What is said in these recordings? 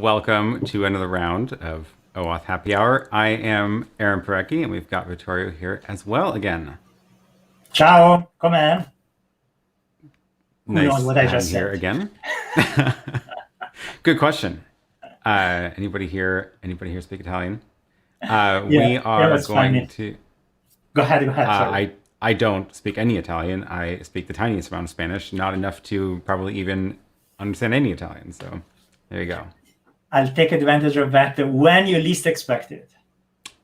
welcome to another round of OAuth Happy Hour. I am Aaron Parecki, and we've got Vittorio here as well again. Ciao, com'è? Nice Who knows what I just here said? again. Good question. Anybody here speak Italian? We are going to. Go ahead. Sorry. I don't speak any Italian. I speak the tiniest amount of Spanish, not enough to probably even understand any Italian. So there you go. I'll take advantage of that when you least expect it.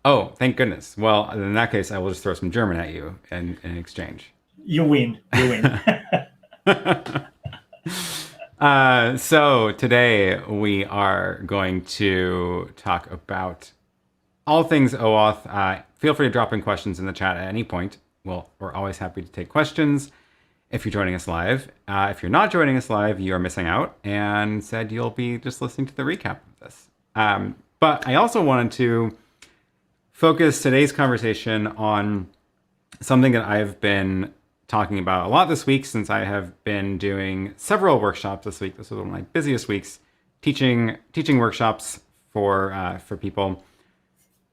Oh, thank goodness. Well, in that case, I will just throw some German at you in exchange. You win. So today we are going to talk about all things OAuth. Feel free to drop in questions in the chat at any point. Well, we're always happy to take questions if you're joining us live. If you're not joining us live, you are missing out, and said you'll be just listening to the recap of this. But I also wanted to focus today's conversation on something that I've been talking about a lot this week, since I have been doing several workshops this week. This was one of my busiest weeks, teaching workshops for people.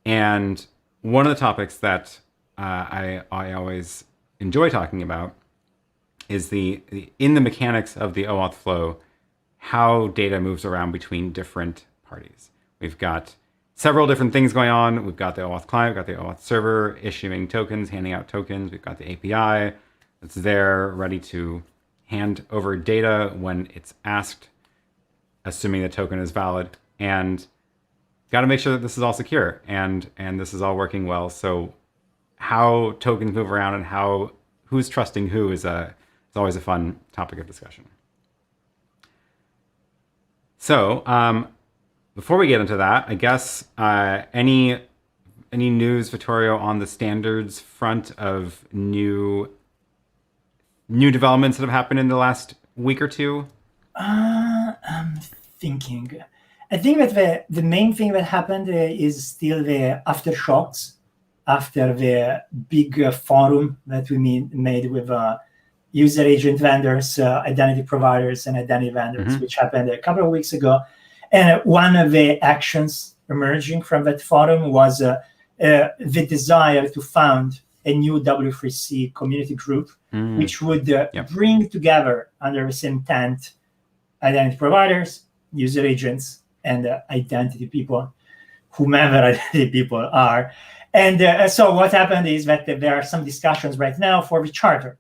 And one of the topics that I always enjoy talking about is in the mechanics of the OAuth flow, how data moves around between different parties. We've got several different things going on. We've got the OAuth client, we've got the OAuth server issuing tokens, handing out tokens. We've got the API that's there ready to hand over data when it's asked, assuming the token is valid. And got to make sure that this is all secure and this is all working well. So how tokens move around and who's trusting who is always a fun topic of discussion. So before we get into that, I guess any news, Vittorio, on the standards front of new developments that have happened in the last week or two? I'm thinking. I think that the main thing that happened is still the aftershocks after the big forum that we made with user agent vendors, identity providers, and identity vendors, which happened a couple of weeks ago. And one of the actions emerging from that forum was the desire to found a new W3C community group, which would bring together under the same tent identity providers, user agents, and identity people, whomever identity people are. And so what happened is that there are some discussions right now for the charter.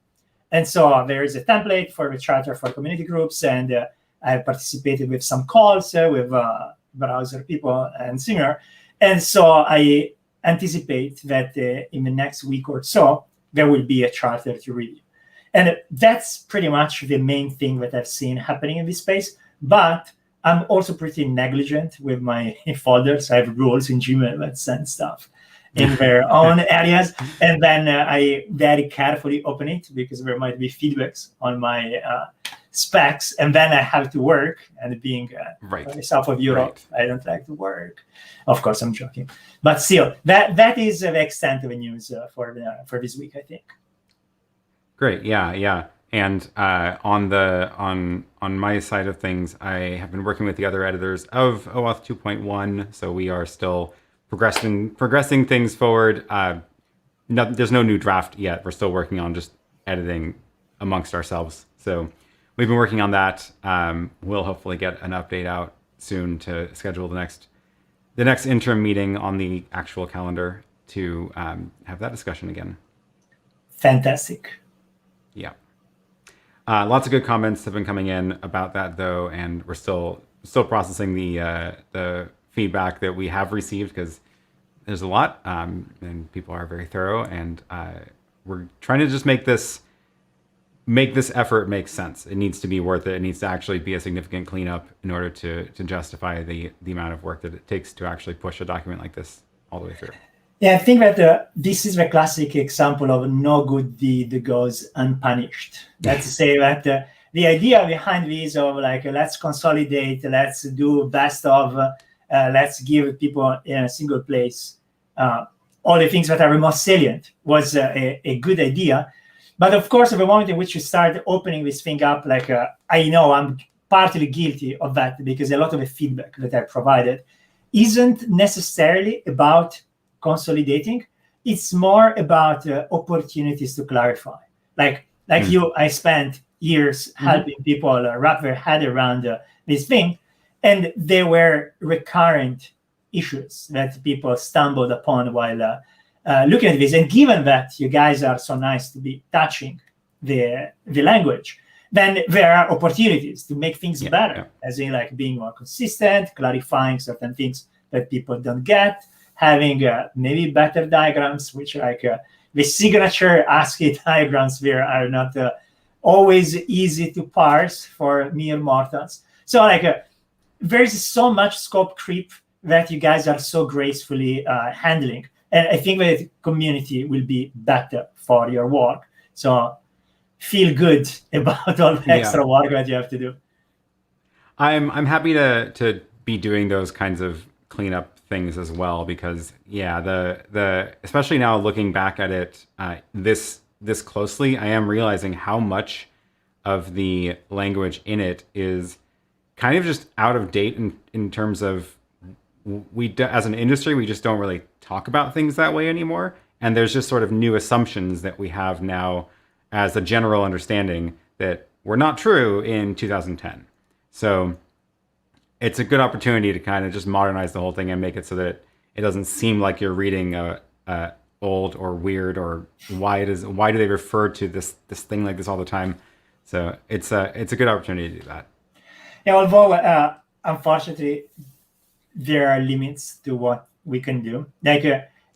And so there is a template for the charter for community groups, and I participated with some calls with browser people and similar. And so I anticipate that in the next week or so, there will be a charter to review. And that's pretty much the main thing that I've seen happening in this space. But I'm also pretty negligent with my folders. I have rules in Gmail that send stuff in their own areas. And then I very carefully open it because there might be feedbacks on my specs. And then I have to work. And being south of Europe, I don't like to work. Of course, I'm joking. But still, that is the extent of the news for this week, I think. Great. Yeah. And on my side of things, I have been working with the other editors of OAuth 2.1, so we are still progressing things forward. There's no new draft yet. We're still working on just editing amongst ourselves. So we've been working on that. We'll hopefully get an update out soon to schedule the next interim meeting on the actual calendar to have that discussion again. Fantastic. Yeah. Lots of good comments have been coming in about that, though, and we're still processing the feedback that we have received, because there's a lot, and people are very thorough, and we're trying to just make this effort make sense. It needs to be worth it. It needs to actually be a significant cleanup in order to justify the amount of work that it takes to actually push a document like this all the way through. Yeah, I think that this is the classic example of no good deed goes unpunished. That's to say that the idea behind this of let's consolidate, let's do best of, let's give people in a single place all the things that are the most salient was a good idea. But of course, at the moment in which you start opening this thing up, I know I'm partly guilty of that because a lot of the feedback that I provided isn't necessarily about consolidating. It's more about opportunities to clarify. Like you, I spent years helping people wrap their head around this thing, and there were recurrent issues that people stumbled upon while looking at this. And given that you guys are so nice to be touching the language, then there are opportunities to make things better, as in like being more consistent, clarifying certain things that people don't get, having maybe better diagrams, which like the signature ASCII diagrams there are not always easy to parse for mere mortals. So like there's so much scope creep that you guys are so gracefully handling. And I think that the community will be better for your work. So feel good about all the extra work that you have to do. I'm happy to be doing those kinds of cleanup things as well, because the especially now looking back at it this closely, I am realizing how much of the language in it is kind of just out of date in terms of as an industry, we just don't really talk about things that way anymore. And there's just sort of new assumptions that we have now as a general understanding that were not true in 2010. So it's a good opportunity to kind of just modernize the whole thing and make it so that it doesn't seem like you're reading old or weird, or why do they refer to this thing like this all the time. So it's a good opportunity to do that. Yeah, although unfortunately there are limits to what we can do. Like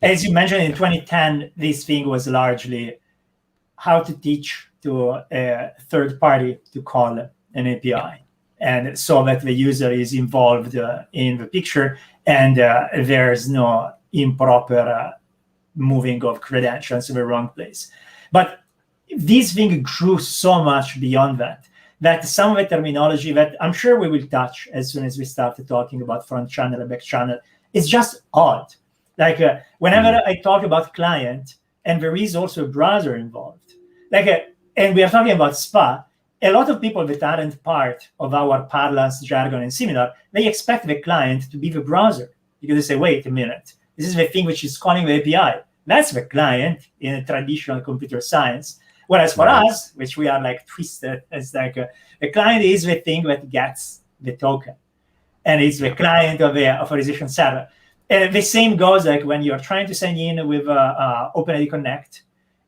as you mentioned, in 2010, this thing was largely how to teach to a third party to call an API, and so that the user is involved in the picture, and there's no improper moving of credentials to the wrong place. But this thing grew so much beyond that some of the terminology that I'm sure we will touch as soon as we start talking about front channel and back channel, is just odd. Like whenever I talk about client, and there is also a browser involved, and we are talking about SPA, a lot of people that aren't part of our parlance, jargon, and similar, they expect the client to be the browser, because they say, wait a minute, this is the thing which is calling the API. That's the client in a traditional computer science. Whereas for us, which we are like twisted, it's like the client is the thing that gets the token, and it's the client of the authorization server. And the same goes like when you're trying to sign in with OpenID Connect,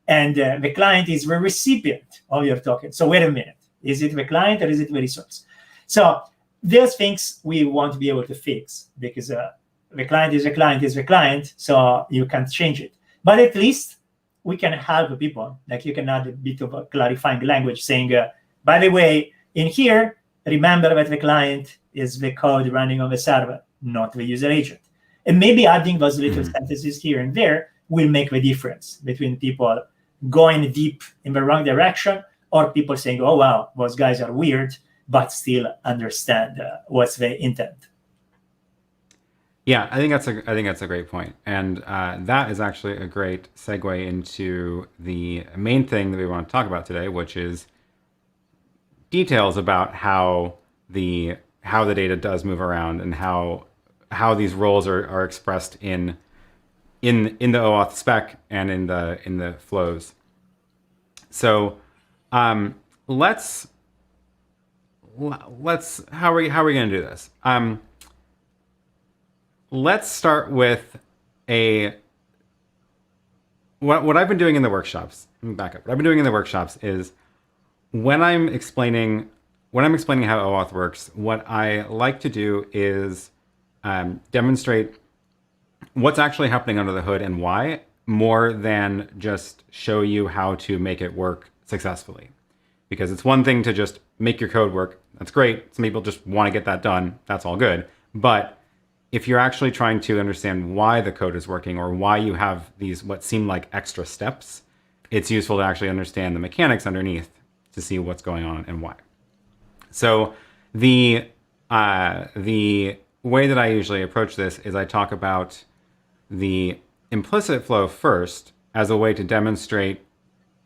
and the client is the recipient of your token. So wait a minute, is it the client or is it the resource? So those things we want to be able to fix, because the client is the client is the client, so you can't change it. But at least we can help people. Like you can add a bit of a clarifying language saying, by the way, in here, remember that the client is the code running on the server, not the user agent. And maybe adding those little sentences here and there will make the difference between people going deep in the wrong direction, or people saying, oh, wow, those guys are weird, but still understand what's the intent. Yeah, I think that's a great point, and that is actually a great segue into the main thing that we want to talk about today, which is details about how the data does move around, and how these roles are expressed in the OAuth spec and in the flows. So let's how are we going to do this? Let's start with what I've been doing in the workshops. Let me back up. What I've been doing in the workshops is when I'm explaining how OAuth works, what I like to do is demonstrate what's actually happening under the hood and why, more than just show you how to make it work successfully. Because it's one thing to just make your code work. That's great. Some people just want to get that done. That's all good. But if you're actually trying to understand why the code is working, or why you have these what seem like extra steps, it's useful to actually understand the mechanics underneath to see what's going on and why. So the way that I usually approach this is I talk about the implicit flow first as a way to demonstrate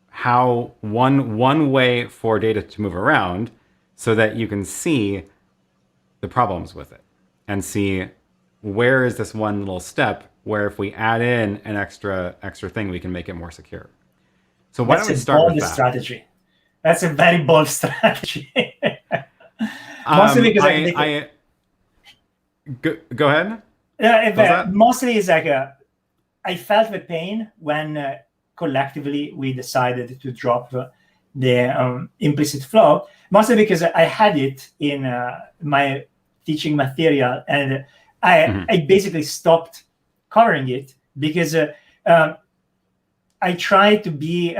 how one way for data to move around. so that you can see the problems with it and see where is this one little step where if we add in an extra thing, we can make it more secure. So why don't we start with that? Strategy. That's a very bold strategy. Mostly because go ahead. Mostly it's like I felt the pain when collectively we decided to drop the implicit flow, mostly because I had it in my teaching material, and I basically stopped covering it because I tried to be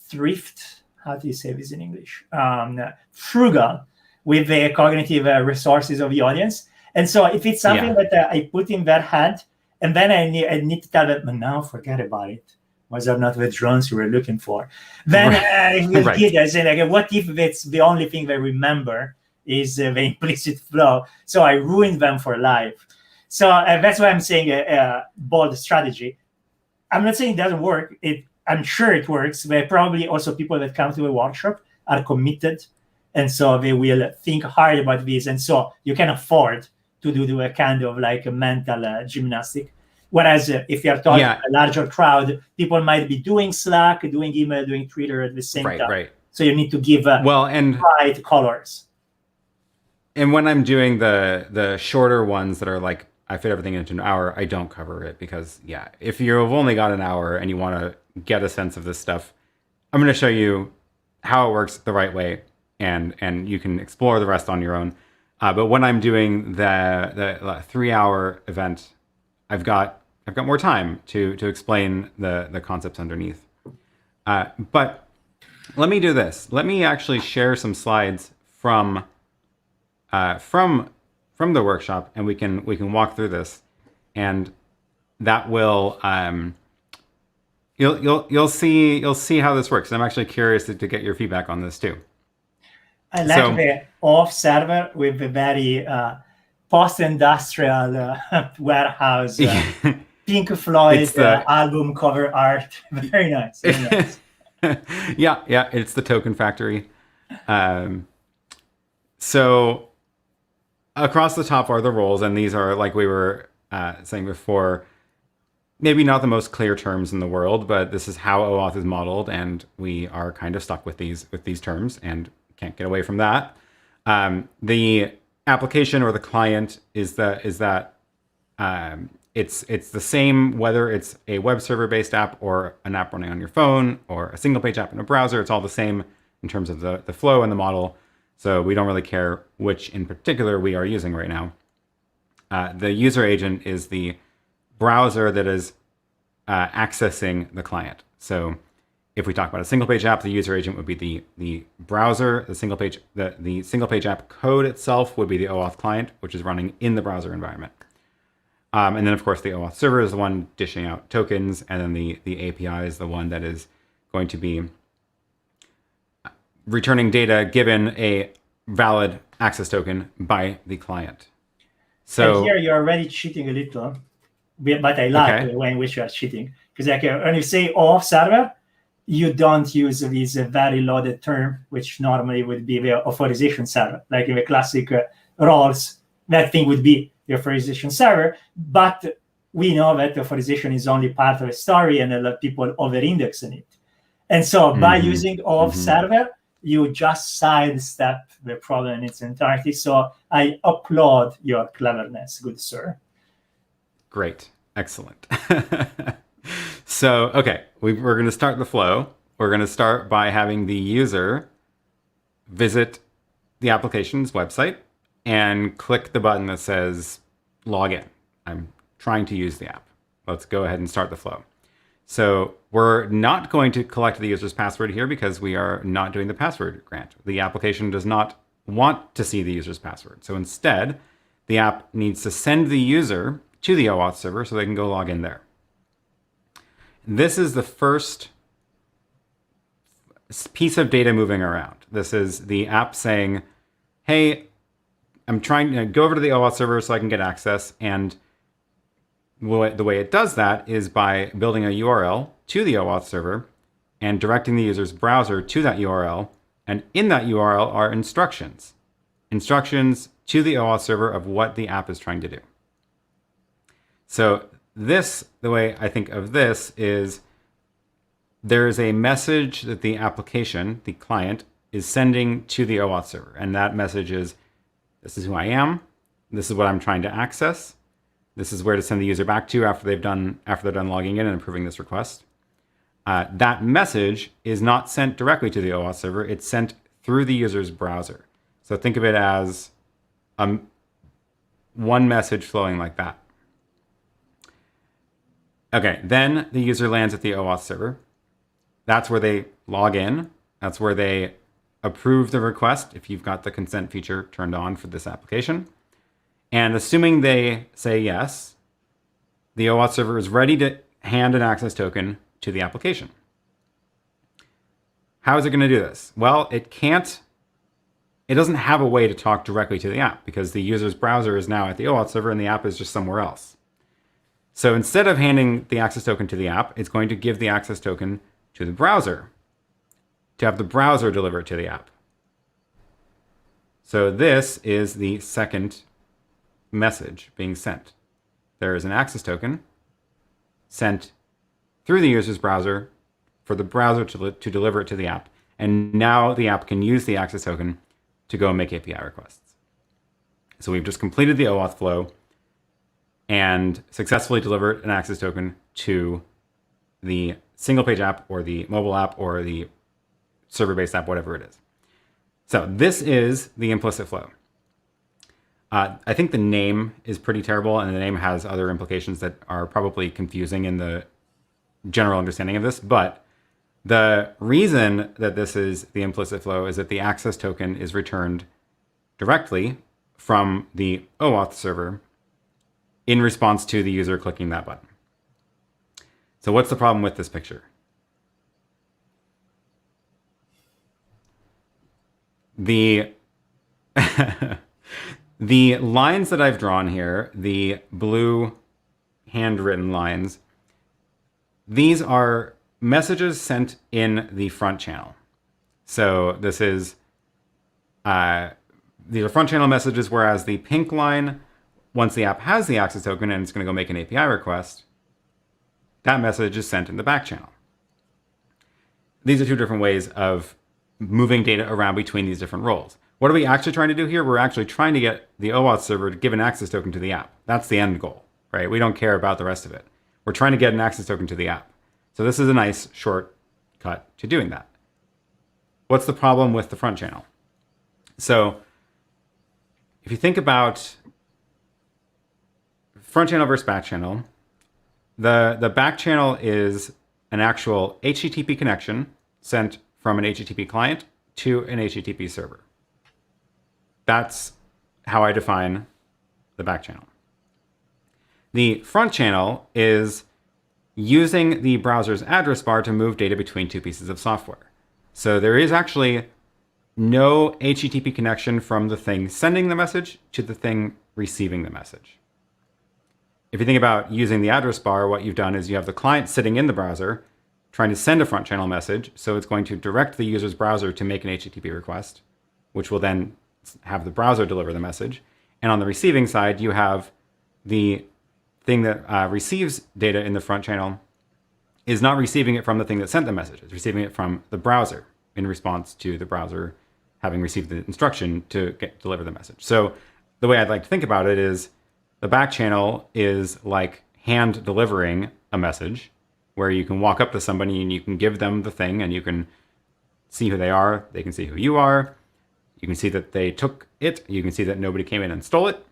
thrift. How do you say this in English? Frugal with the cognitive resources of the audience. And so if it's something that I put in their head, and then I need to tell them, but now forget about it. Was are not the drones you were looking for? Then I will get I say, like, what if it's the only thing they remember is the implicit flow? So I ruined them for life. So that's why I'm saying a bold strategy. I'm not saying it doesn't work. I'm sure it works. But probably also people that come to a workshop are committed, and so they will think hard about this. And so you can afford to do a kind of like a mental gymnastic. Whereas if you're talking to a larger crowd, people might be doing Slack, doing email, doing Twitter at the same time. Right. So you need to give bright colors. And when I'm doing the shorter ones that are like, I fit everything into an hour, I don't cover it because, if you've only got an hour and you want to get a sense of this stuff, I'm going to show you how it works the right way, and you can explore the rest on your own. But when I'm doing the 3-hour event, I've got more time to explain the concepts underneath. But let me do this. Let me actually share some slides from the workshop, and we can walk through this, and that will you'll see how this works. I'm actually curious to get your feedback on this too. I like the OAuth server with the very post-industrial warehouse Pink Floyd album cover art. Very nice. Very nice. Yeah, it's the token factory. So across the top are the roles, and these are, like we were saying before, maybe not the most clear terms in the world, but this is how OAuth is modeled, and we are kind of stuck with these terms and can't get away from that. The application or the client is that it's the same whether it's a web server based app or an app running on your phone or a single page app in a browser. It's all the same in terms of the flow and the model. So we don't really care which in particular we are using right now. The user agent is the browser that is accessing the client. So if we talk about a single page app, the user agent would be the browser. The single page app code itself would be the OAuth client, which is running in the browser environment. And then of course the OAuth server is the one dishing out tokens, and then the API is the one that is going to be returning data given a valid access token by the client. So and here you're already cheating a little, but I like the way in which you are cheating, because like when you say OAuth server, you don't use this very loaded term, which normally would be the authorization server. Like in the classic roles, that thing would be the authorization server. But we know that authorization is only part of a story, and a lot of people over-index in it. And so by using OAuth server, you just sidestep the problem in its entirety. So I applaud your cleverness, good sir. Great. Excellent. So, we're going to start the flow. We're going to start by having the user visit the application's website and click the button that says log in. I'm trying to use the app. Let's go ahead and start the flow. So we're not going to collect the user's password here because we are not doing the password grant. The application does not want to see the user's password. So instead, the app needs to send the user to the OAuth server so they can go log in there. This is the first piece of data moving around. This is the app saying, hey, I'm trying to go over to the OAuth server so I can get access. And the way it does that is by building a URL to the OAuth server and directing the user's browser to that URL And in that URL are instructions. Instructions to the OAuth server of what the app is trying to do. So this, the way I think of this is there's a message that the application, the client, is sending to the OAuth server. And that message is, this is who I am. This is what I'm trying to access. This is where to send the user back to after they're done logging in and approving this request. That message is not sent directly to the OAuth server. It's sent through the user's browser. So think of it as one message flowing like that. Okay, then the user lands at the OAuth server. That's where they log in. That's where they approve the request if you've got the consent feature turned on for this application. And assuming they say yes, the OAuth server is ready to hand an access token to the application. How is it going to do this? Well, it doesn't have a way to talk directly to the app because the user's browser is now at the OAuth server and the app is just somewhere else. So instead of handing the access token to the app, it's going to give the access token to the browser to have the browser deliver it to the app. So this is the second message being sent. There is an access token sent through the user's browser for the browser to deliver it to the app. And now the app can use the access token to go and make API requests. So we've just completed the OAuth flow and successfully delivered an access token to the single page app or the mobile app or the server-based app, whatever it is. So this is the implicit flow. I think the name is pretty terrible, and the name has other implications that are probably confusing in the general understanding of this. But the reason that this is the implicit flow is that the access token is returned directly from the OAuth server in response to the user clicking that button. So what's the problem with this picture? The the lines that I've drawn here, the blue handwritten lines, these are messages sent in the front channel. So this is, these are front channel messages, whereas the pink line, once the app has the access token and it's going to go make an API request, that message is sent in the back channel. These are two different ways of moving data around between these different roles. What are we actually trying to do here? We're actually trying to get the OAuth server to give an access token to the app. That's the end goal, right? We don't care about the rest of it. We're trying to get an access token to the app. So this is a nice shortcut to doing that. What's the problem with the front channel? So if you think about front channel versus back channel, the back channel is an actual HTTP connection sent from an HTTP client to an HTTP server. That's how I define the back channel. The front channel is using the browser's address bar to move data between two pieces of software. So there is actually no HTTP connection from the thing sending the message to the thing receiving the message. If you think about using the address bar, what you've done is you have the client sitting in the browser trying to send a front channel message. So it's going to direct the user's browser to make an HTTP request, which will then have the browser deliver the message. And on the receiving side, you have the thing that receives data in the front channel is not receiving it from the thing that sent the message. It's receiving it from the browser in response to the browser having received the instruction to deliver the message. So the way I'd like to think about it is the back channel is like hand delivering a message where you can walk up to somebody and you can give them the thing and you can see who they are. They can see who you are. You can see that they took it. You can see that nobody came in and stole it.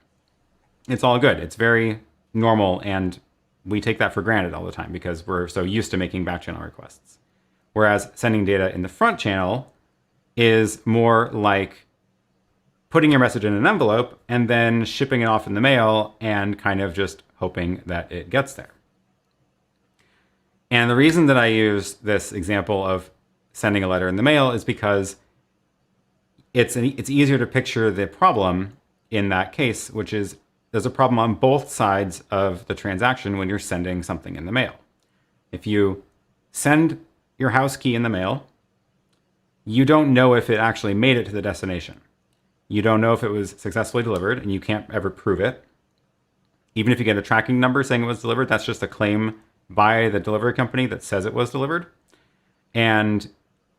It's all good. It's very normal, and we take that for granted all the time because we're so used to making back channel requests. Whereas sending data in the front channel is more like putting your message in an envelope and then shipping it off in the mail and kind of just hoping that it gets there. And the reason that I use this example of sending a letter in the mail is because it's easier to picture the problem in that case, which is there's a problem on both sides of the transaction when you're sending something in the mail. If you send your house key in the mail, you don't know if it actually made it to the destination. You don't know if it was successfully delivered, and you can't ever prove it. Even if you get a tracking number saying it was delivered, that's just a claim by the delivery company that says it was delivered. And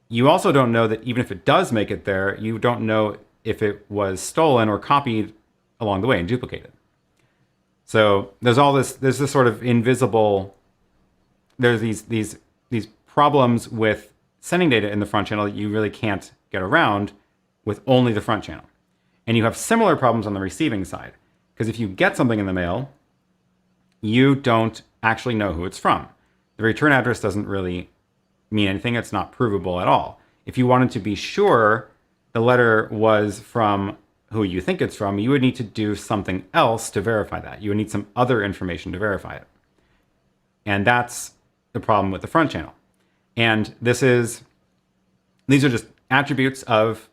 you also don't know that even if it does make it there, you don't know if it was stolen or copied along the way and duplicated. So there's this sort of invisible, there's these problems with sending data in the front channel that you really can't get around with only the front channel. And you have similar problems on the receiving side. Because if you get something in the mail, you don't actually know who it's from. The return address doesn't really mean anything. It's not provable at all. If you wanted to be sure the letter was from who you think it's from, you would need to do something else to verify that. You would need some other information to verify it. And that's the problem with the front channel. And these are just attributes of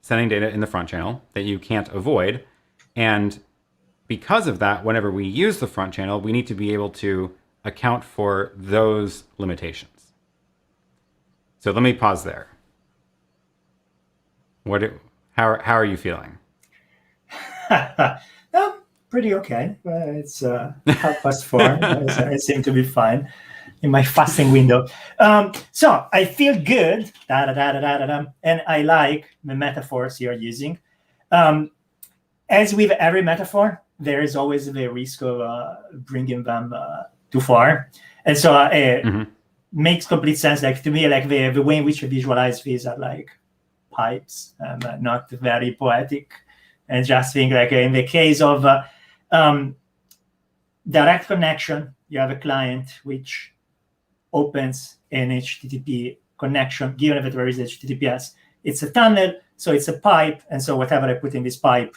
sending data in the front channel that you can't avoid. And because of that, whenever we use the front channel, we need to be able to account for those limitations. So let me pause there. How are you feeling? Pretty okay. It's 4:30. I seem to be fine in my fasting window. So I feel good, and I like the metaphors you're using. As with every metaphor, there is always the risk of bringing them too far. And so makes complete sense. Like to me, like the way in which I visualize these are like pipes, not very poetic. And just think like in the case of direct connection, you have a client which opens an HTTP connection, given that there is HTTPS. It's a tunnel, so it's a pipe. And so whatever I put in this pipe,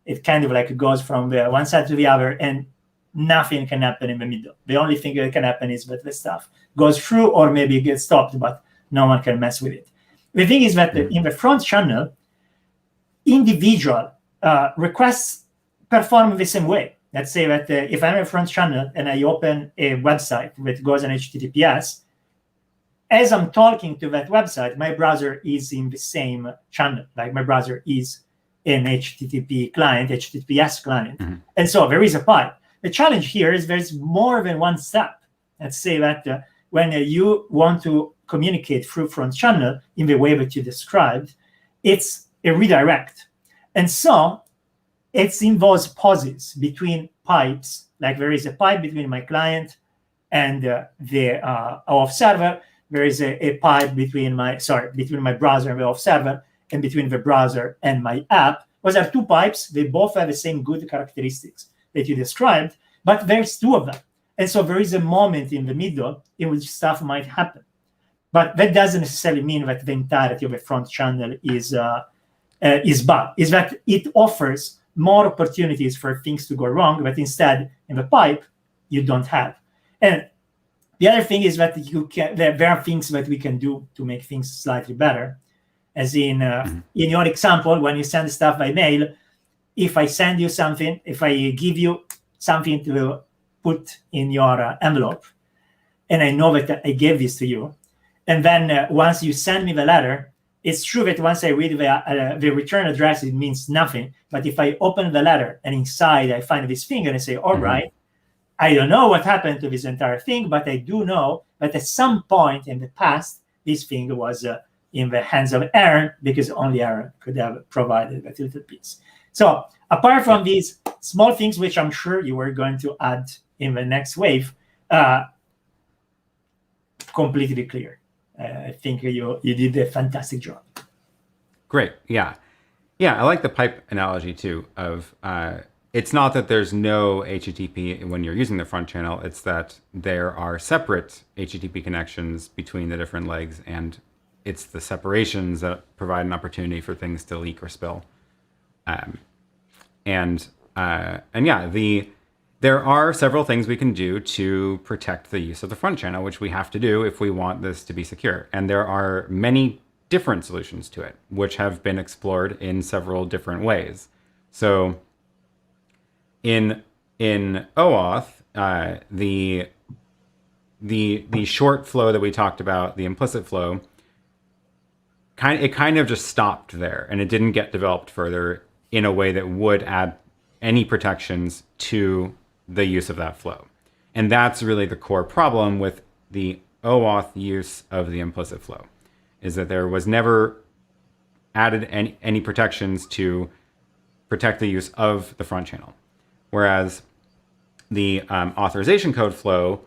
it kind of like goes from the one side to the other, and nothing can happen in the middle. The only thing that can happen is that the stuff goes through or maybe gets stopped, but no one can mess with it. The thing is that in the front channel, individual requests perform the same way. Let's say that if I'm a front channel and I open a website that goes on HTTPS, as I'm talking to that website, my browser is in the same channel. Like my browser is an HTTP client, HTTPS client. And so there is a pipe. The challenge here is there's more than one step. Let's say that when you want to communicate through front channel in the way that you described, it's a redirect. And so it involves pauses between pipes. Like there is a pipe between my client and the OAuth server. There is a pipe between my browser and the OAuth server, and between the browser and my app. Those are two pipes. They both have the same good characteristics that you described, but there's two of them. And so there is a moment in the middle in which stuff might happen. But that doesn't necessarily mean that the entirety of a front channel is bad. Is that it offers more opportunities for things to go wrong, but instead in the pipe you don't have. And the other thing is that there are things that we can do to make things slightly better. As in your example, when you send stuff by mail, if I send you something, if I give you something to put in your envelope, and I know that I gave this to you, and then once you send me the letter, it's true that once I read the return address, it means nothing. But if I open the letter and inside I find this thing and I say, all right, I don't know what happened to this entire thing, but I do know that at some point in the past, this thing was in the hands of Aaron, because only Aaron could have provided that little piece. So apart from these small things, which I'm sure you were going to add in the next wave, completely clear. I think you did a fantastic job. Great. Yeah. I like the pipe analogy too of it's not that there's no HTTP when you're using the front channel. It's that there are separate HTTP connections between the different legs, and it's the separations that provide an opportunity for things to leak or spill. There are several things we can do to protect the use of the front channel, which we have to do if we want this to be secure. And there are many different solutions to it, which have been explored in several different ways. So in OAuth, the short flow that we talked about, the implicit flow, kind of just stopped there, and it didn't get developed further in a way that would add any protections to the use of that flow. And that's really the core problem with the OAuth use of the implicit flow, is that there was never added any protections to protect the use of the front channel. Whereas the authorization code flow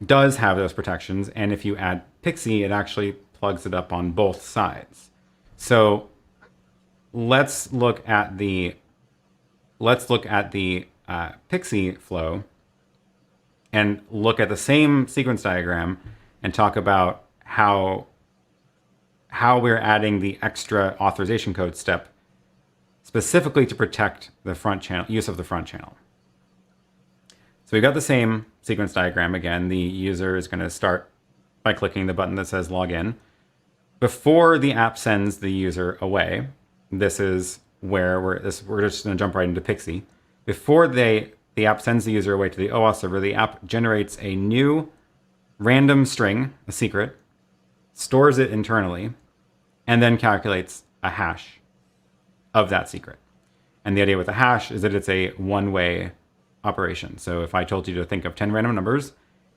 does have those protections, and if you add PKCE, it actually plugs it up on both sides. So let's look at the PKCE flow and look at the same sequence diagram and talk about how we're adding the extra authorization code step specifically to protect the front channel, use of the front channel. So we've got the same sequence diagram again. The user is going to start by clicking the button that says login. Before the app sends the user away, this is where we're just going to jump right into PKCE. Before the app sends the user away to the OAuth server, the app generates a new random string, a secret, stores it internally, and then calculates a hash of that secret. And the idea with the hash is that it's a one-way operation. So if I told you to think of 10 random numbers,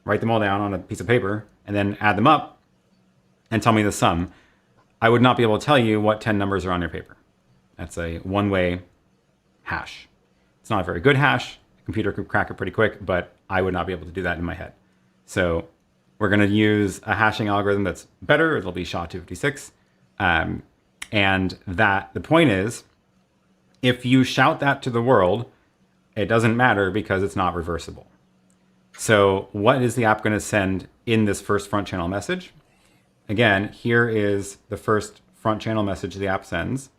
write them all down on a piece of paper, and then add them up and tell me the sum, I would not be able to tell you what 10 numbers are on your paper. That's a one-way hash. It's not a very good hash. A computer could crack it pretty quick, but I would not be able to do that in my head. So we're going to use a hashing algorithm that's better. It'll be SHA-256. And that the point is, if you shout that to the world, it doesn't matter because it's not reversible. So what is the app going to send in this first front channel message? Again, here is the first front channel message the app sends.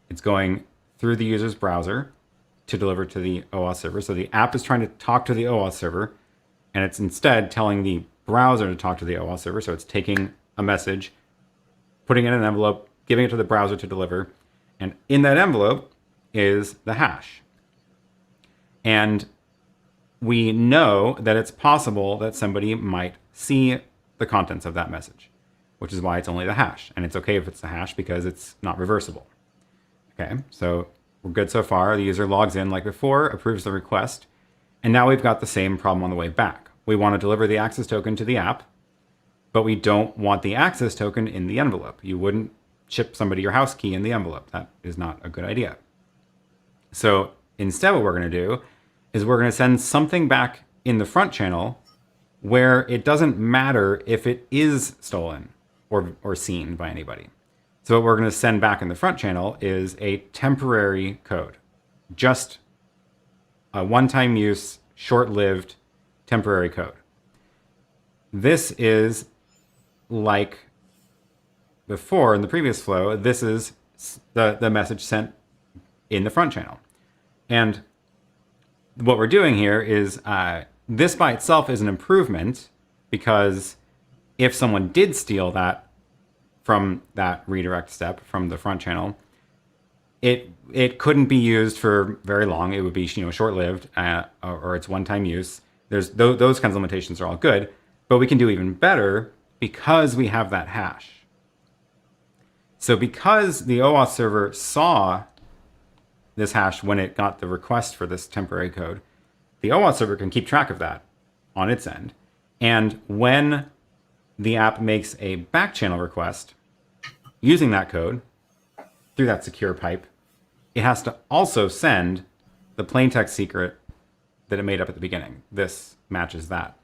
It's going through the user's browser to deliver to the OAuth server. So the app is trying to talk to the OAuth server, and it's instead telling the browser to talk to the OAuth server. So it's taking a message, putting it in an envelope, giving it to the browser to deliver. And in that envelope is the hash. And we know that it's possible that somebody might see the contents of that message, which is why it's only the hash. And it's okay if it's the hash because it's not reversible. Okay, so we're good so far. The user logs in like before, approves the request, and now we've got the same problem on the way back. We want to deliver the access token to the app, but we don't want the access token in the envelope. You wouldn't ship somebody your house key in the envelope. That is not a good idea. So instead what we're going to do is we're going to send something back in the front channel where it doesn't matter if it is stolen or seen by anybody. So what we're going to send back in the front channel is a temporary code, just a one-time use, short-lived temporary code. This is like before in the previous flow, this is the message sent in the front channel. And what we're doing here is this by itself is an improvement, because if someone did steal that from that redirect step from the front channel, it couldn't be used for very long. It would be short-lived or it's one-time use. There's those kinds of limitations are all good, but we can do even better because we have that hash. So because the OAuth server saw this hash when it got the request for this temporary code, the OAuth server can keep track of that on its end. And when the app makes a back channel request using that code through that secure pipe, it has to also send the plaintext secret that it made up at the beginning. This matches that.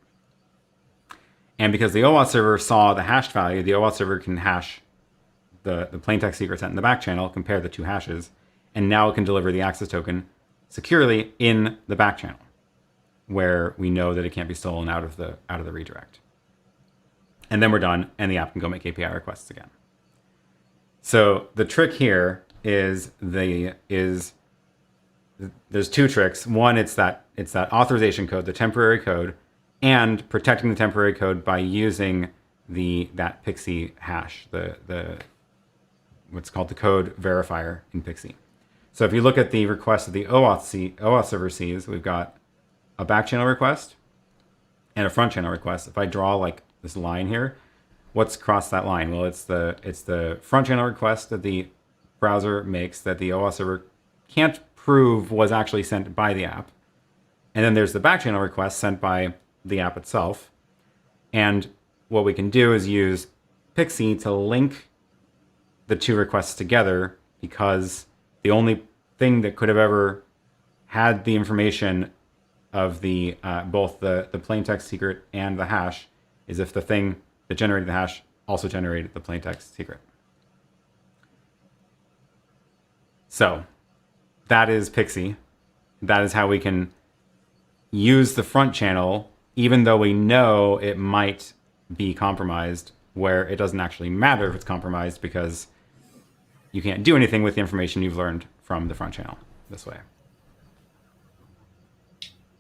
And because the OAuth server saw the hashed value, the OAuth server can hash the plaintext secret sent in the back channel, compare the two hashes, and now it can deliver the access token securely in the back channel, where we know that it can't be stolen out of the redirect. And then we're done, and the app can go make API requests again. So the trick here is there's two tricks. One, it's that authorization code, the temporary code, and protecting the temporary code by using that PKCE hash, the what's called the code verifier in PKCE. So if you look at the request that the OAuth server sees, we've got a back channel request and a front channel request. If I draw like this line here, what's crossed that line? Well, it's the front channel request that the browser makes that the OAuth server can't prove was actually sent by the app. And then there's the back channel request sent by the app itself. And what we can do is use PKCE to link the two requests together, because the only thing that could have ever had the information of the both the plain text secret and the hash is if the thing that generated the hash also generated the plain text secret. So that is PKCE. That is how we can use the front channel, even though we know it might be compromised, where it doesn't actually matter if it's compromised, because you can't do anything with the information you've learned from the front channel this way.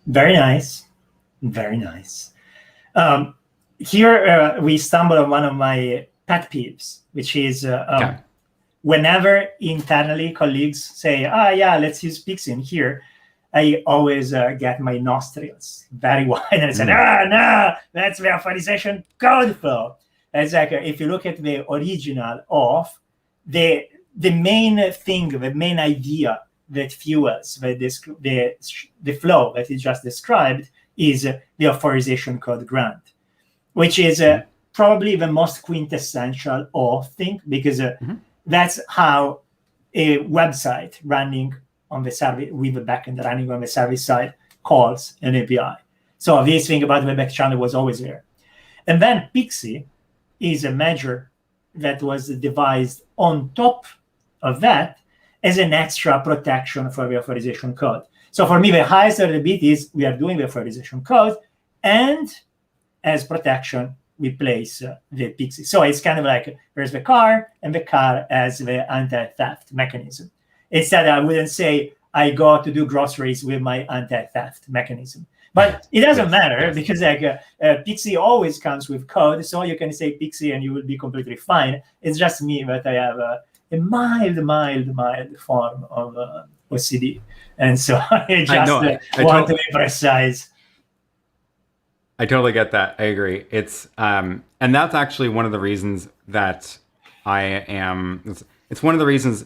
Very nice. Very nice. Here we stumble on one of my pet peeves, which is whenever internally colleagues say, yeah, let's use PKCE in here, I always get my nostrils very wide and say, no, that's the authorization code flow. It's like, if you look at the original OAuth, the main thing, the main idea that fuels the flow that is just described is the authorization code grant, which is probably the most quintessential OAuth thing, because that's how a website running on the service with the backend running on the service side calls an API. So this thing about the back channel was always there. And then PKCE is a measure that was devised on top of that as an extra protection for the authorization code. So for me, the highest of the bit is we are doing the authorization code, and as protection, we place the PKCE. So it's kind of like there's the car, and the car has the anti-theft mechanism. Instead, I wouldn't say I go to do groceries with my anti-theft mechanism. But it doesn't matter, because like PKCE always comes with code, so you can say PKCE and you will be completely fine. It's just me that I have a mild form of OCD. And so I just want to be precise. I totally get that. I agree. It's and that's actually one of the reasons that it's one of the reasons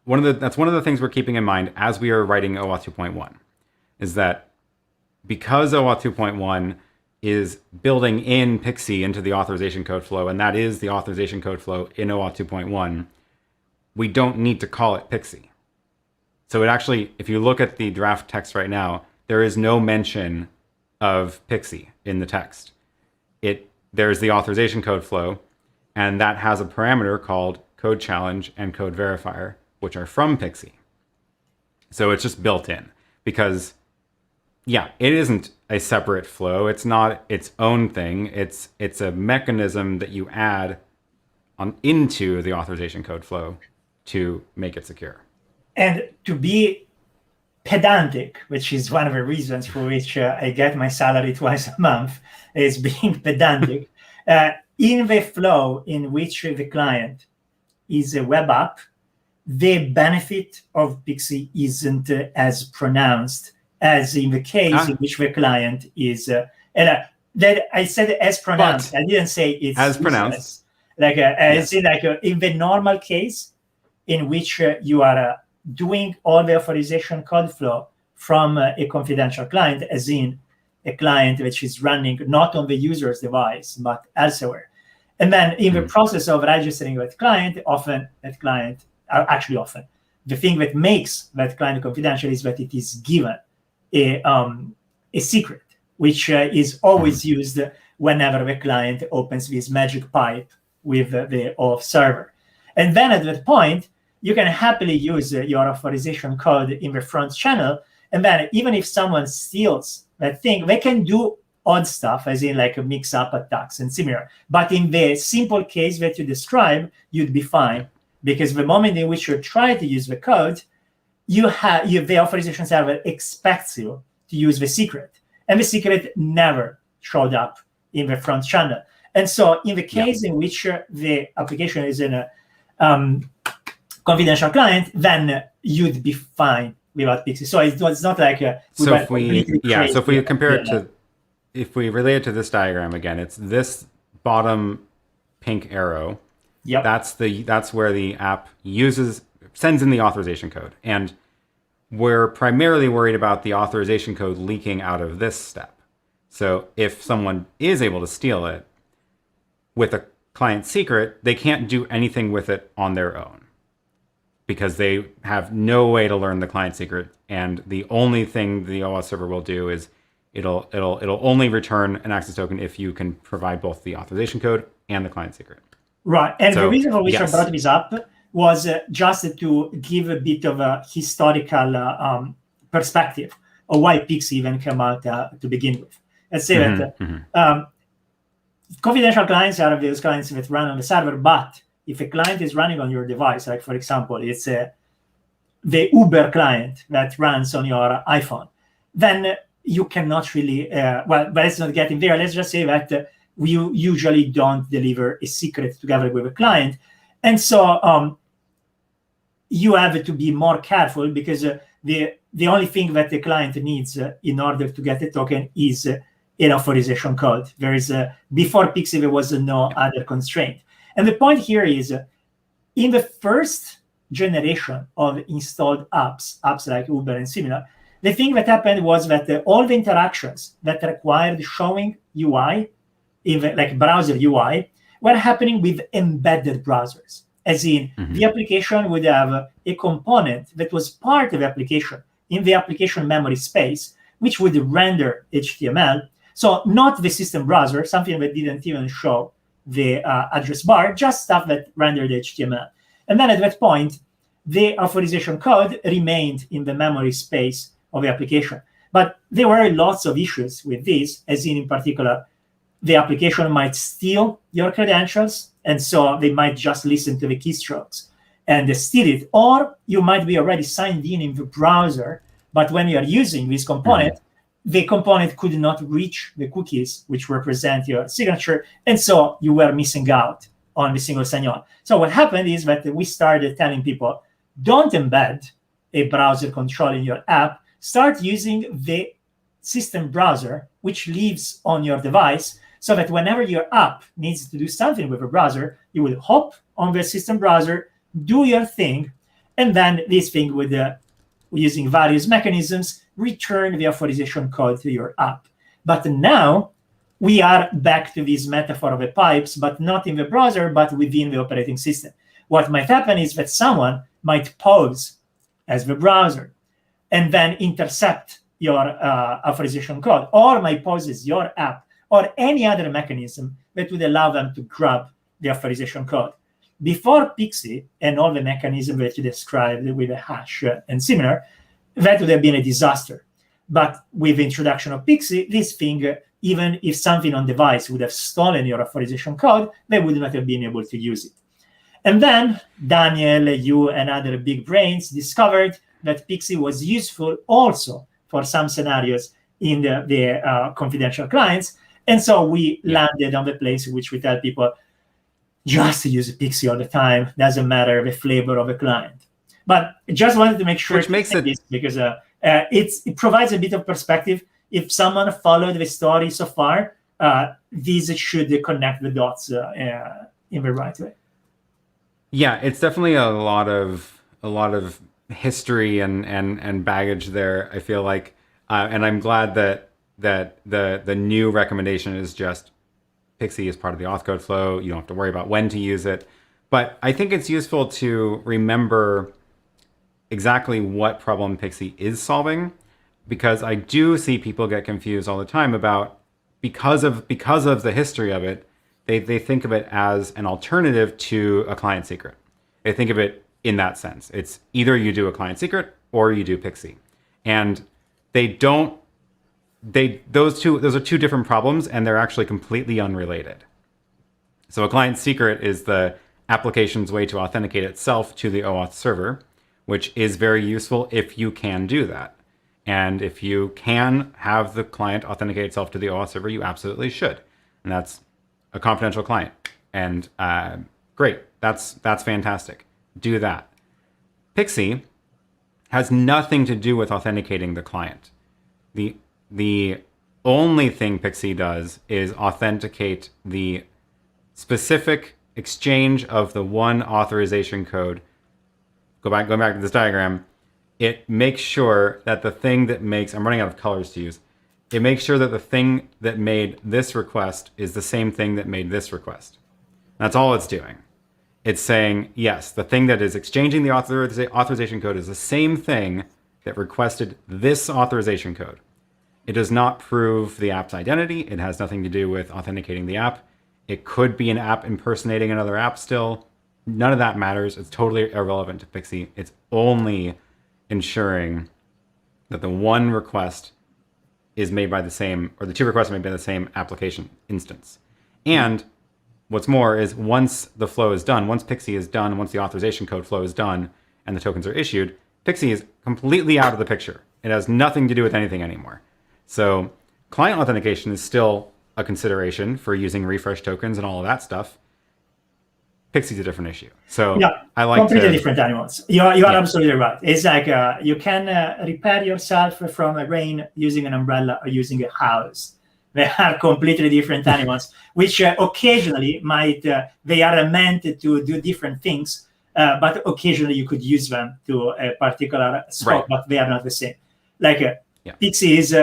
that's one of the things we're keeping in mind as we are writing OAuth 2.1, is that because OAuth 2.1 is building in PKCE into the authorization code flow, and that is the authorization code flow in OAuth 2.1, we don't need to call it PKCE. So it actually, if you look at the draft text right now, there is no mention of PKCE in the text. There's the authorization code flow, and that has a parameter called code challenge and code verifier, which are from PKCE. So it's just built in, because it isn't a separate flow. It's not its own thing. It's a mechanism that you add into the authorization code flow to make it secure. And to be pedantic, which is one of the reasons for which I get my salary twice a month, is being pedantic. In the flow in which the client is a web app, the benefit of PKCE isn't as pronounced as in the case in which the client is. That I said as pronounced. I didn't say it's as pronounced. Like in the normal case, in which you are doing all the authorization code flow from a confidential client, as in a client which is running not on the user's device but elsewhere. And then in the process of registering that client, often the thing that makes that client confidential is that it is given a secret, which is always used whenever the client opens this magic pipe with the OAuth server. And then at that point, you can happily use your authorization code in the front channel. And then even if someone steals that thing, they can do odd stuff, as in like a mix-up attacks and similar. But in the simple case that you describe, you'd be fine, because the moment in which you try to use the code, the authorization server expects you to use the secret, and the secret never showed up in the front channel. And so in the case in which the application is in a confidential client, then you'd be fine without PKCE. So it's not like so if we compare it to, if we relate it to this diagram again, it's this bottom pink arrow, Yep. that's where the app sends in the authorization code. And we're primarily worried about the authorization code leaking out of this step. So if someone is able to steal it with a client secret, they can't do anything with it on their own because they have no way to learn the client secret. And the only thing the OAuth server will do is it'll only return an access token if you can provide both the authorization code and the client secret. Right. And So, the reason for which I yes. brought this up was just to give a bit of a historical perspective of why PKCE even came out to begin with. Let's say that confidential clients are those clients that run on the server, but if a client is running on your device, like for example, it's the Uber client that runs on your iPhone, then you cannot really, but let's not get in there. Let's just say that we usually don't deliver a secret together with a client. And so you have to be more careful because the only thing that the client needs in order to get a token is an authorization code. There is before PKCE, there was no other constraint. And the point here is in the first generation of installed apps like Uber and similar, the thing that happened was that all the interactions that required showing UI, even like browser UI, were happening with embedded browsers. As in, the application would have a component that was part of the application in the application memory space, which would render HTML. So not the system browser, something that didn't even show the address bar, just stuff that rendered HTML. And then at that point, the authorization code remained in the memory space of the application. But there were lots of issues with this, as in particular, the application might steal your credentials, and so they might just listen to the keystrokes and steal it. Or you might be already signed in the browser, but when you are using this component, the component could not reach the cookies, which represent your signature, and so you were missing out on the single sign-on. So what happened is that we started telling people, don't embed a browser control in your app. Start using the system browser, which lives on your device, so that whenever your app needs to do something with a browser, you will hop on the system browser, do your thing, and then this thing would, using various mechanisms, return the authorization code to your app. But now we are back to this metaphor of the pipes, but not in the browser, but within the operating system. What might happen is that someone might pose as the browser and then intercept your authorization code, or might pose as your app, or any other mechanism that would allow them to grab the authorization code. Before PKCE and all the mechanisms that you described with the hash and similar, that would have been a disaster. But with the introduction of PKCE, this thing, even if something on device would have stolen your authorization code, they would not have been able to use it. And then Daniel, you, and other big brains discovered that PKCE was useful also for some scenarios in the confidential clients. And so we landed on the place in which we tell people, just use PKCE all the time. Doesn't matter the flavor of the client. But just wanted to make sure Which makes it, because it provides a bit of perspective. If someone followed the story so far, these should connect the dots in the right way. Yeah, it's definitely a lot of history and baggage there, I feel like, and I'm glad that the new recommendation is just PKCE is part of the auth code flow. You don't have to worry about when to use it. But I think it's useful to remember exactly what problem PKCE is solving, because I do see people get confused all the time about, because of the history of it, they think of it as an alternative to a client secret. They think of it in that sense. It's either you do a client secret or you do PKCE. And those are two different problems, and they're actually completely unrelated. So a client secret is the application's way to authenticate itself to the OAuth server, which is very useful if you can do that. And if you can have the client authenticate itself to the OAuth server, you absolutely should. And that's a confidential client. And great, that's fantastic. Do that. PKCE has nothing to do with authenticating the client. The only thing PKCE does is authenticate the specific exchange of the one authorization code. Going back to this diagram, it makes sure that the thing that makes, I'm running out of colors to use. It makes sure that the thing that made this request is the same thing that made this request. That's all it's doing. It's saying, yes, the thing that is exchanging the authorization code is the same thing that requested this authorization code. It does not prove the app's identity. It has nothing to do with authenticating the app. It could be an app impersonating another app still. None of that matters. It's totally irrelevant to PKCE. It's only ensuring that the one request is made by the same, or the two requests are made by the same application instance. And what's more is once the flow is done, once PKCE is done, once the authorization code flow is done and the tokens are issued, PKCE is completely out of the picture. It has nothing to do with anything anymore. So client authentication is still a consideration for using refresh tokens and all of that stuff. PKCE is a different issue. So yeah, I like completely different animals. You are absolutely right. It's like you can repair yourself from a rain using an umbrella or using a house. They are completely different animals, which occasionally might, they are meant to do different things, but occasionally you could use them to a particular spot, but they are not the same. Like PKCE is,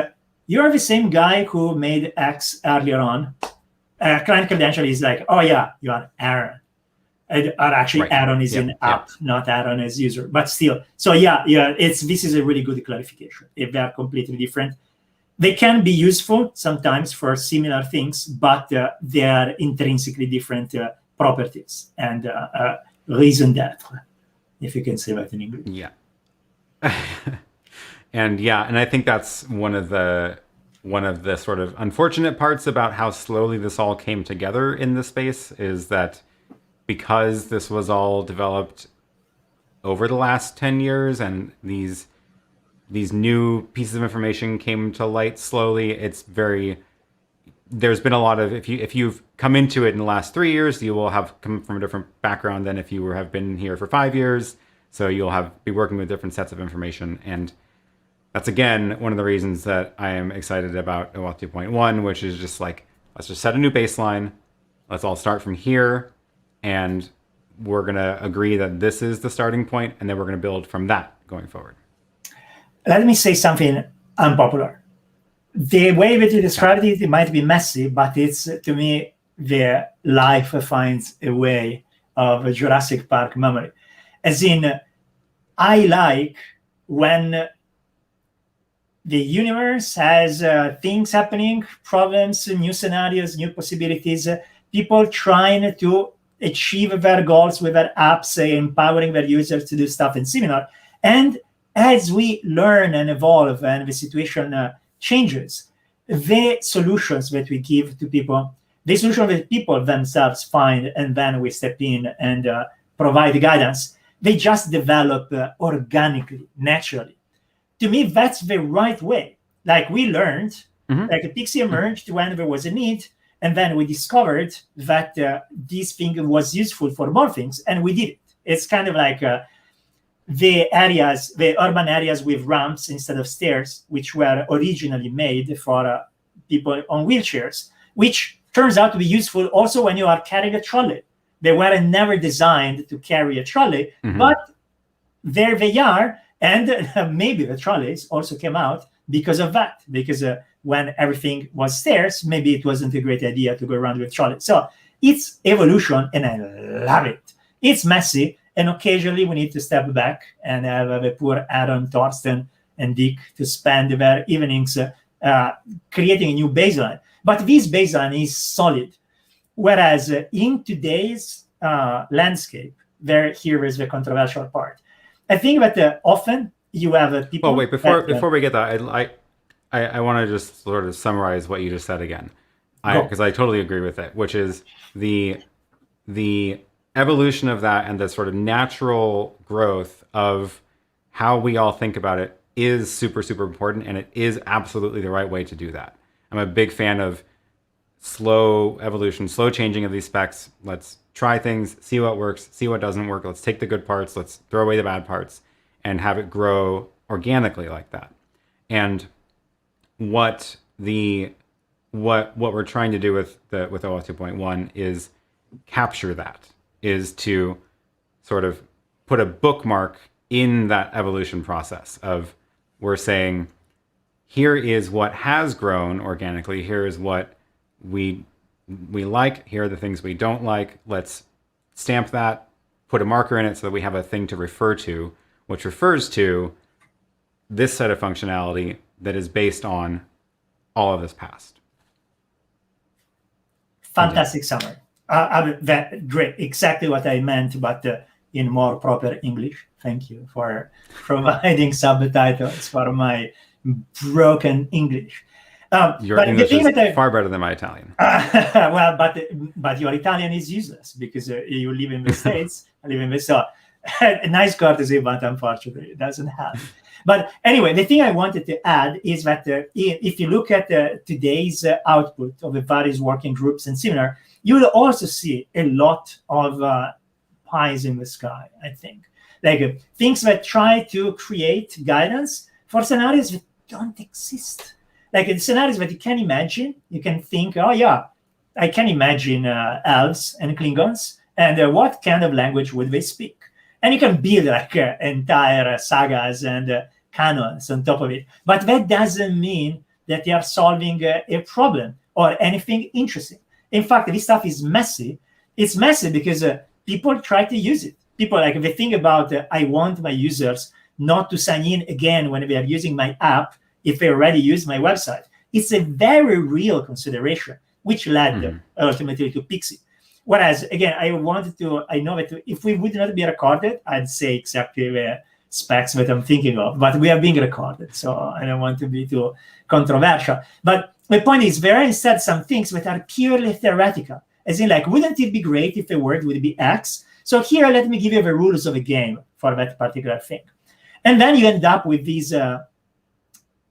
you're the same guy who made X earlier on. Client credential is like, oh yeah, you are Aaron. Or actually, Aaron is in app, not Aaron as user. But still, so this is a really good clarification. If they are completely different, they can be useful sometimes for similar things, but they are intrinsically different properties and raison d'être, if you can say that in English. Yeah. And I think that's one of the sort of unfortunate parts about how slowly this all came together in the space is that because this was all developed over the last 10 years and these new pieces of information came to light slowly, there's been a lot of, if you've come into it in the last 3 years, you will have come from a different background than if you have been here for 5 years. So you'll be working with different sets of information. And that's, again, one of the reasons that I am excited about OAuth 2.1, which is just like, let's just set a new baseline. Let's all start from here. And we're going to agree that this is the starting point, and then we're going to build from that going forward. Let me say something unpopular. The way that you described it might be messy, but it's, to me, the life finds a way of a Jurassic Park memory. As in, I like when the universe has things happening, problems, new scenarios, new possibilities, people trying to achieve their goals with their apps, empowering their users to do stuff and similar. And as we learn and evolve and the situation changes, the solutions that we give to people, the solution that people themselves find, and then we step in and provide guidance, they just develop organically, naturally. To me, that's the right way. Like we learned, like PKCE emerged when there was a need, and then we discovered that this thing was useful for more things, and we did it. It's kind of like the urban areas with ramps instead of stairs, which were originally made for people on wheelchairs, which turns out to be useful also when you are carrying a trolley. They were never designed to carry a trolley, but there they are. And maybe the trolleys also came out because of that, because when everything was stairs, maybe it wasn't a great idea to go around with trolleys. So it's evolution, and I love it. It's messy, and occasionally we need to step back and have the poor Aaron, Thorsten, and Dick to spend their evenings creating a new baseline. But this baseline is solid. Whereas in today's landscape, here is the controversial part. I think that often you have people. Oh wait, before we get that, I want to just sort of summarize what you just said again, because I totally agree with it. Which is the evolution of that and the sort of natural growth of how we all think about it is super, super important, and it is absolutely the right way to do that. I'm a big fan of slow evolution, slow changing of these specs. Let's try things, see what works, see what doesn't work. Let's take the good parts, let's throw away the bad parts, and have it grow organically like that. And what we're trying to do with OAuth 2.1 is capture that, is to sort of put a bookmark in that evolution process of, we're saying, here is what has grown organically, here is what we like, here are the things we don't like. Let's stamp that, put a marker in it so that we have a thing to refer to, which refers to this set of functionality that is based on all of this past. Fantastic summary. Great, exactly what I meant, but in more proper English. Thank you for providing subtitles for my broken English. Your English is far better than my Italian. Well, but your Italian is useless because you live in the States. I live in the South. A nice courtesy, but unfortunately it doesn't have. But anyway, the thing I wanted to add is that if you look at today's output of the various working groups and similar, you will also see a lot of pies in the sky, I think. Like things that try to create guidance for scenarios that don't exist. Like in scenarios that you can imagine, you can think, oh yeah, I can imagine elves and Klingons, and what kind of language would they speak? And you can build like entire sagas and canons on top of it. But that doesn't mean that you are solving a problem or anything interesting. In fact, this stuff is messy. It's messy because people try to use it. People like they think about, I want my users not to sign in again when they are using my app if they already use my website. It's a very real consideration, which led ultimately to PKCE. Whereas, again, I know that if we would not be recorded, I'd say exactly the specs that I'm thinking of, but we are being recorded, so I don't want to be too controversial. But the point is, there are instead some things that are purely theoretical, as in like, wouldn't it be great if the word would be X? So here, let me give you the rules of the game for that particular thing. And then you end up with these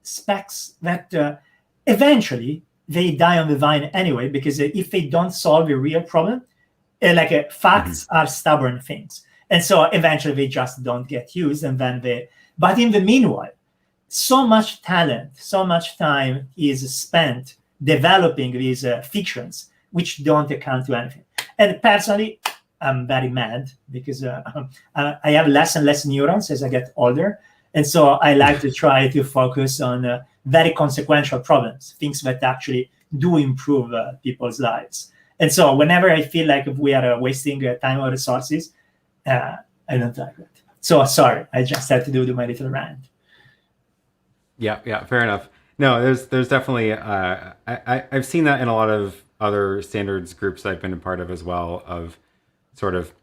specs that eventually they die on the vine anyway, because if they don't solve a real problem, facts are stubborn things. And so eventually they just don't get used. But in the meanwhile, so much talent, so much time is spent developing these fictions, which don't account to anything. And personally, I'm very mad because I have less and less neurons as I get older. And so I like to try to focus on very consequential problems, things that actually do improve people's lives. And so whenever I feel like we are wasting time or resources, I don't like that. So sorry, I just had to do my little rant. Yeah, fair enough. No, there's definitely, I've seen that in a lot of other standards groups I've been a part of as well, of sort of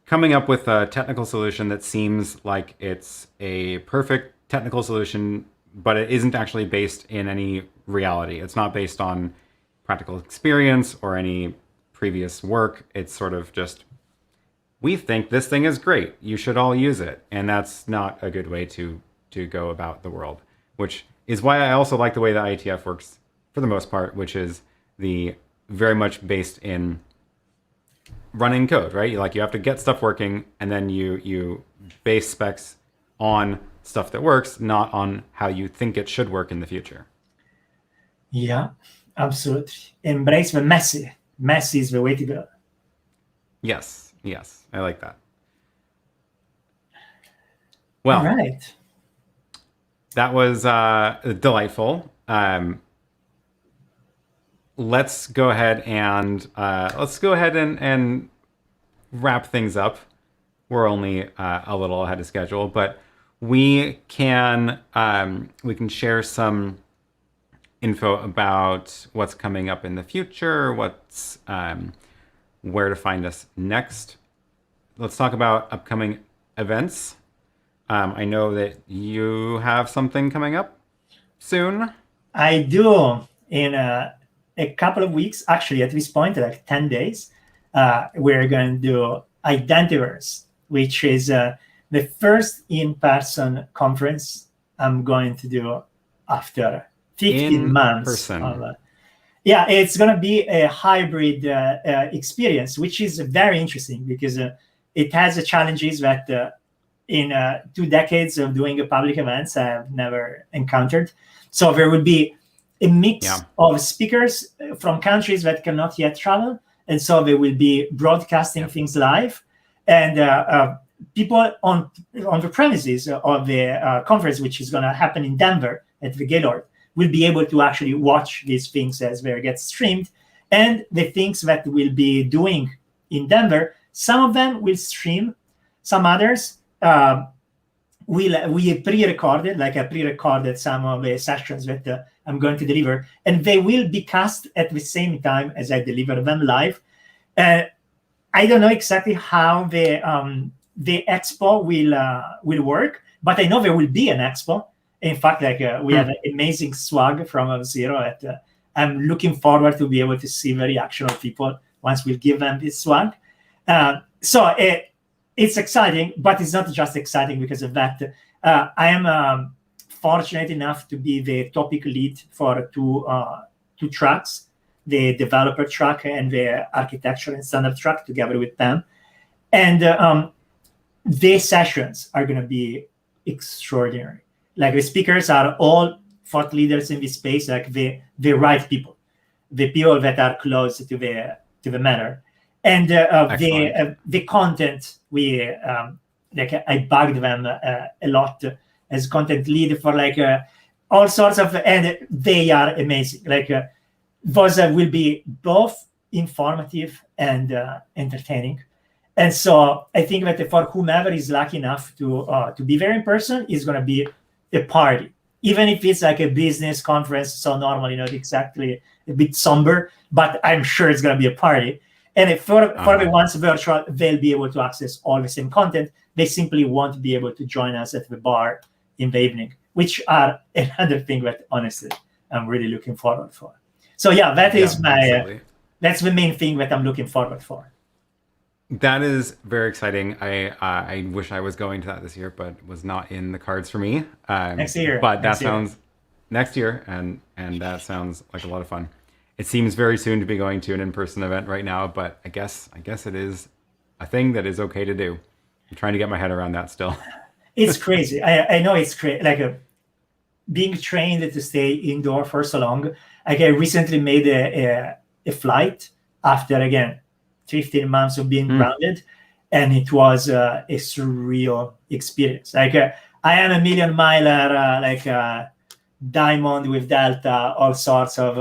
coming up with a technical solution that seems like it's a perfect technical solution, but it isn't actually based in any reality. It's not based on practical experience or any previous work. It's sort of just, we think this thing is great, you should all use it. And that's not a good way to go about the world, which is why I also like the way that IETF works for the most part, which is the very much based in running code, right? You have to get stuff working, and then you base specs on stuff that works, not on how you think it should work in the future. Yeah, absolutely. Embrace the messy. Messy is the way to go. Yes, I like that. Well, all right. That was delightful. Let's go ahead and wrap things up. We're only a little ahead of schedule, but we can share some info about what's coming up in the future, what's where to find us next. Let's talk about upcoming events. I know that you have something coming up soon. I do. In a couple of weeks, actually, at this point, like 10 days, we're going to do Identiverse, which is the first in-person conference I'm going to do after 15 months. Yeah, it's going to be a hybrid experience, which is very interesting because it has the challenges that in 2 decades of doing public events I have never encountered. So there will be a mix of speakers from countries that cannot yet travel, And so they will be broadcasting things live. And people on the premises of the conference, which is going to happen in Denver at the Gaylord, will be able to actually watch these things as they get streamed. And the things that we'll be doing in Denver, some of them will stream, some others we pre-recorded, like I pre-recorded some of the sessions that I'm going to deliver, and they will be cast at the same time as I deliver them live. I don't know exactly how the expo will work, but I know there will be an expo. In fact, like we have an amazing swag from Auth0 that I'm looking forward to be able to see the reaction of people once we give them this swag. So it's exciting, but it's not just exciting because of that. I am fortunate enough to be the topic lead for two tracks, the developer track and the architecture and standard track, together with them. And these sessions are going to be extraordinary. Like the speakers are all thought leaders in this space, like the right people, the people that are close to the matter. And the content, I bugged them a lot as content lead for all sorts of, and they are amazing. Those will be both informative and entertaining. And so I think that for whomever is lucky enough to be there in person, is going to be a party, even if it's like a business conference. So normally not exactly a bit somber, but I'm sure it's going to be a party. And for the ones virtual, they'll be able to access all the same content. They simply won't be able to join us at the bar in the evening, which are another thing that honestly I'm really looking forward for. So yeah, that is that's the main thing that I'm looking forward for. That is very exciting. I wish I was going to that this year, but was not in the cards for me. Next year. But that sounds next year, and that sounds like a lot of fun. It seems very soon to be going to an in-person event right now, but I guess it is a thing that is okay to do. I'm trying to get my head around that still. It's crazy. I know it's crazy. Being trained to stay indoor for so long. I recently made a flight after, again, 15 months of being grounded, and it was a surreal experience. I am a million miler, Diamond with Delta, all sorts of.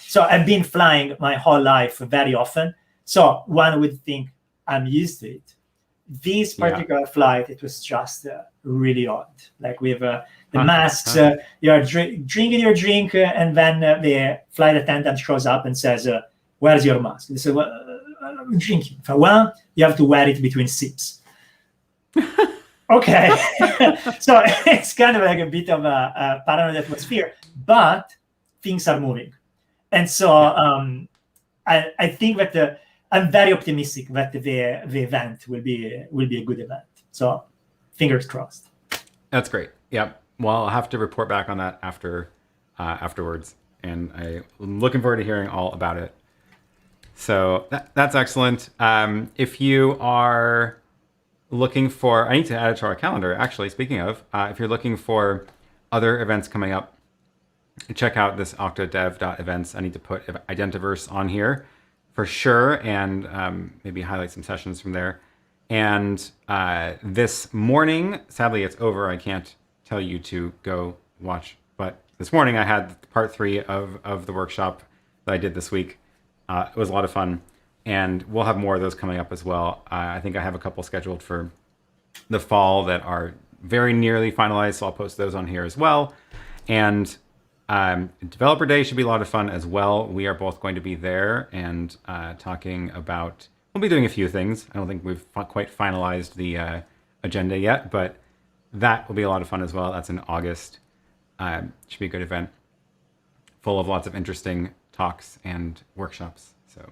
So I've been flying my whole life very often. So one would think I'm used to it. This particular flight, it was just really odd. With the masks, you're drinking your drink, and then the flight attendant shows up and says, "Where's your mask?" They say, "Well, I'm drinking." Well, you have to wear it between sips. Okay. So it's kind of like a bit of a paranoid atmosphere, but things are moving. And so I think that I'm very optimistic that the event will be a good event. So fingers crossed. That's great. Yep. Well, I'll have to report back on that afterwards. And I'm looking forward to hearing all about it. So that's excellent. If you are looking for, I need to add it to our calendar, actually, speaking of, if you're looking for other events coming up, check out this octadev.events. I need to put Identiverse on here for sure, and maybe highlight some sessions from there. And this morning, sadly it's over, I can't tell you to go watch, but this morning I had part 3 of the workshop that I did this week. It was a lot of fun. And we'll have more of those coming up as well. I think I have a couple scheduled for the fall that are very nearly finalized, so I'll post those on here as well. And Developer Day should be a lot of fun as well. We are both going to be there and talking about, we'll be doing a few things. I don't think we've quite finalized the agenda yet, but that will be a lot of fun as well. That's in August. Should be a good event full of lots of interesting talks and workshops. So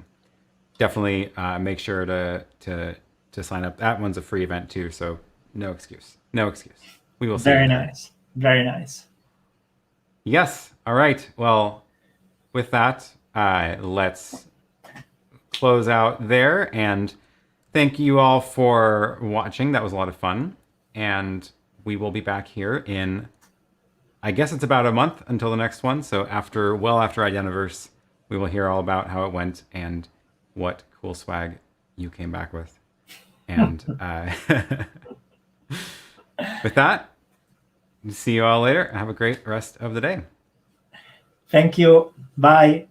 definitely make sure to sign up. That one's a free event too, so no excuse. We will see. Very nice. Very nice. Yes. All right. Well, with that, let's close out there, and thank you all for watching. That was a lot of fun, and we will be back here in, I guess it's about a month until the next one. So after Identiverse, we will hear all about how it went and what cool swag you came back with. And with that, see you all later. Have a great rest of the day. Thank you. Bye.